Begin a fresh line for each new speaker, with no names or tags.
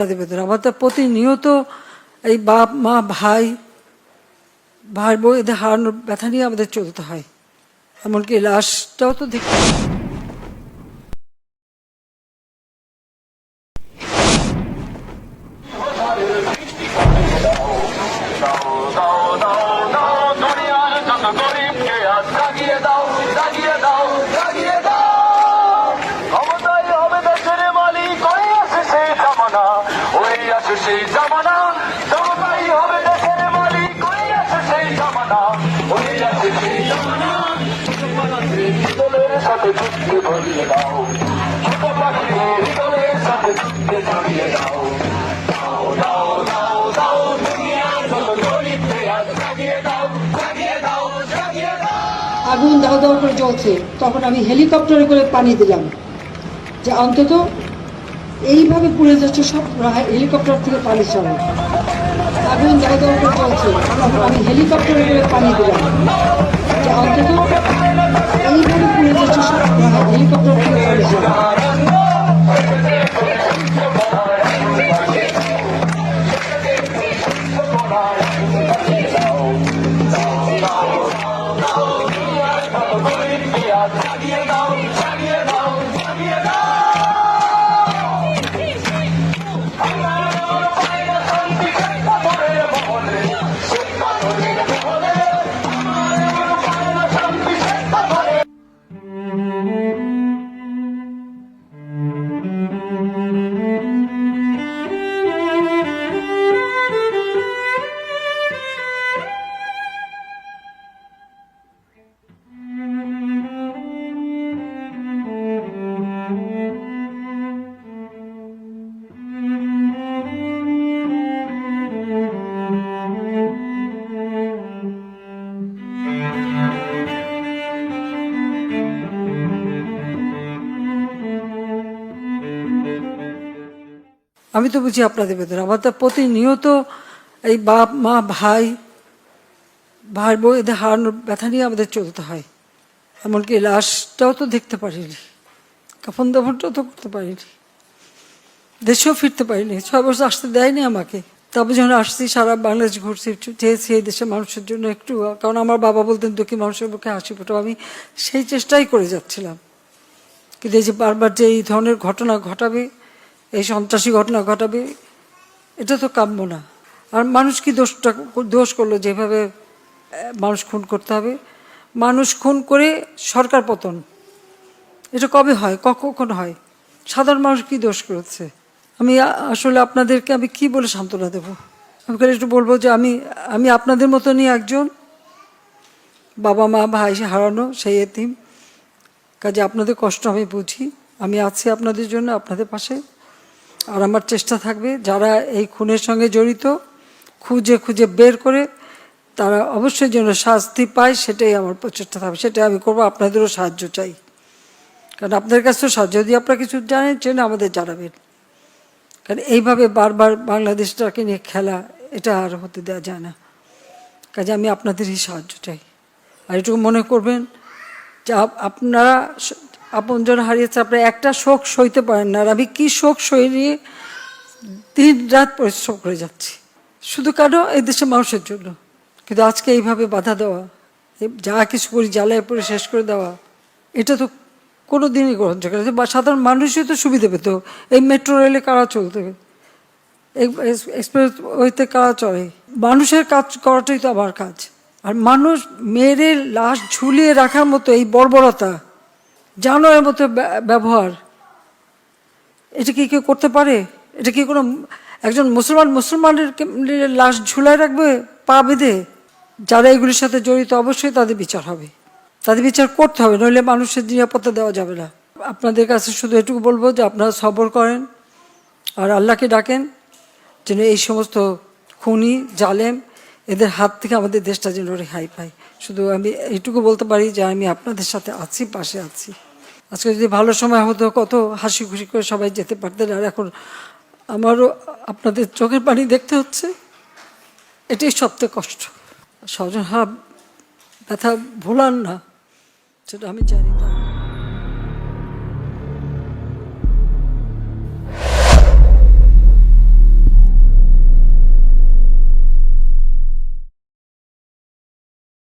আমাদের প্রতিনিয়ত এই বাপ মা ভাই ভাই বউ এদের হারানোর ব্যথা নিয়ে আমাদের চলতে হয়, এমনকি লাশটাও তো দেখতে
সেই জামানা সবাই হবে দেশের মালিক হয়ে আছে সেই জামানা হয়ে আছে সেই জামানা দলের সাথে যুদ্ধে ভরিয়ে দাও ছোট পাখিদের দলের সাথে যুদ্ধে ভরিয়ে দাও দাও দাও দাও দাও দুনিয়ার যত গরিবকে আজ জাগিয়ে দাও জাগিয়ে দাও জাগিয়ে দাও।
আগুন দাও দাও করে জ্বলছে, তখন আমি হেলিকপ্টারে করে পানি দিলাম যে অন্তত এইভাবে পুড়ে যাচ্ছে সব হেলিকপ্টার থেকে পানি চলে। আগুন দাও দাও করে জ্বলছে, তখন আমি হেলিকপ্টারে করে পানি দিলাম যে অন্তত এইভাবে পুড়ে যাচ্ছে সব হেলিকপ্টার থেকে পানি চলে।
আমি তো বুঝি আপনাদের বেদনা। আমাদের প্রতিনিয়ত এই বাপ মা ভাই ভাই বউ এদের হারানোর ব্যথা নিয়ে আমাদের চলতে হয়, এমনকি লাশটাও তো দেখতে পারিনি, কাফন দাফনটাও তো করতে পারিনি, দেশেও ফিরতে পারিনি, 6 বছর আসতে দেয়নি আমাকে। তারপর যখন আসছি সারা বাংলাদেশ ঘুরছি, চেয়েছি এই দেশের মানুষের জন্য একটু, কারণ আমার বাবা বলতেন দুঃখী মানুষের মুখে হাসি ফোটাও, আমি সেই চেষ্টাই করে যাচ্ছিলাম। কিন্তু এই যে বারবার যে এই ধরনের ঘটনা ঘটাবে, এই সন্ত্রাসী ঘটনা ঘটাবে, এটা তো কাম্য না। আর মানুষ কি দোষ করলো যেভাবে মানুষ খুন করতে হবে? মানুষ খুন করে সরকার পতন, এটা কবে হয়, কখন হয়? সাধারণ মানুষ কি দোষ করেছে? আমি আসলে আপনাদেরকে আমি কি বলে সান্ত্বনা দেব? আমি একটু বলবো যে আমি আপনাদের মতনই একজন, বাবা মা ভাই হারানো সেই এতিম, কাজে আপনাদের কষ্ট আমি বুঝি। আমি আছি আপনাদের জন্য, আপনাদের পাশে। আর আমার চেষ্টা থাকবে যারা এই খুনের সঙ্গে জড়িত খুঁজে খুঁজে বের করে তারা অবশ্যই যেন শাস্তি পায়, সেটাই আমার প্রচেষ্টা থাকবে, সেটাই আমি করবো। আপনাদেরও সাহায্য চাই, কারণ আপনাদের কাছে সাহায্য, যদি আপনারা কিছু জানেন সেটা আমাদের জানাবেন। কারণ এইভাবে বারবার বাংলাদেশটাকে নিয়ে খেলা, এটা আর হতে দেওয়া যায় না। কাজে আমি আপনাদেরই সাহায্য চাই। আর এটুকু মনে করবেন যে আপনারা আপনজন হারিয়েছে, আপনারা একটা শোক সইতে পারেন না। আর আমি কি শোক সই নিয়ে দিন রাত পরিশ্রম করে যাচ্ছি, শুধু কেন এই দেশের মানুষের জন্য। কিন্তু আজকে এইভাবে বাধা দেওয়া, যা কিছু করি জ্বালায় পরে শেষ করে দেওয়া, এটা তো কোনো দিনই গ্রহণযোগ্য না। সাধারণ মানুষই তো সুবিধা পেত। এই মেট্রো রেলে কারা চলতে, এক্সপ্রেস ওয়েতে কারা চলে, মানুষের কাজ করাটাই তো আমার কাজ। আর মানুষ মেরে লাশ ঝুলিয়ে রাখার মতো এই বর্বরতা, জানোয়ারের মতো ব্যবহার, এটা কি কেউ করতে পারে? এটা কি কোনো একজন মুসলমানের লাশ ঝুলায় রাখবে পা বেঁধে? যারা এগুলির সাথে জড়িত অবশ্যই তাদের বিচার হবে, তাদের বিচার করতে হবে, নইলে মানুষের নিরাপত্তা দেওয়া যাবে না। আপনাদের কাছে শুধু এটুকু বলবো যে আপনারা সবর করেন আর আল্লাহকে ডাকেন যেন এই সমস্ত খুনি জালেম এদের হাত থেকে আমাদের দেশটা যেন রেহাই পায়। শুধু আমি এইটুকু বলতে পারি যে আমি আপনাদের সাথে আছি, পাশে আছি। আজকে যদি ভালো সময় হতো কত হাসি খুশি করে সবাই যেতে পারতেন, আর এখন আমারও আপনাদের চোখের পানি দেখতে হচ্ছে, এটাই সবচেয়ে কষ্ট। স্বজন হারা ব্যথা ভোলান না, সেটা আমি জানি।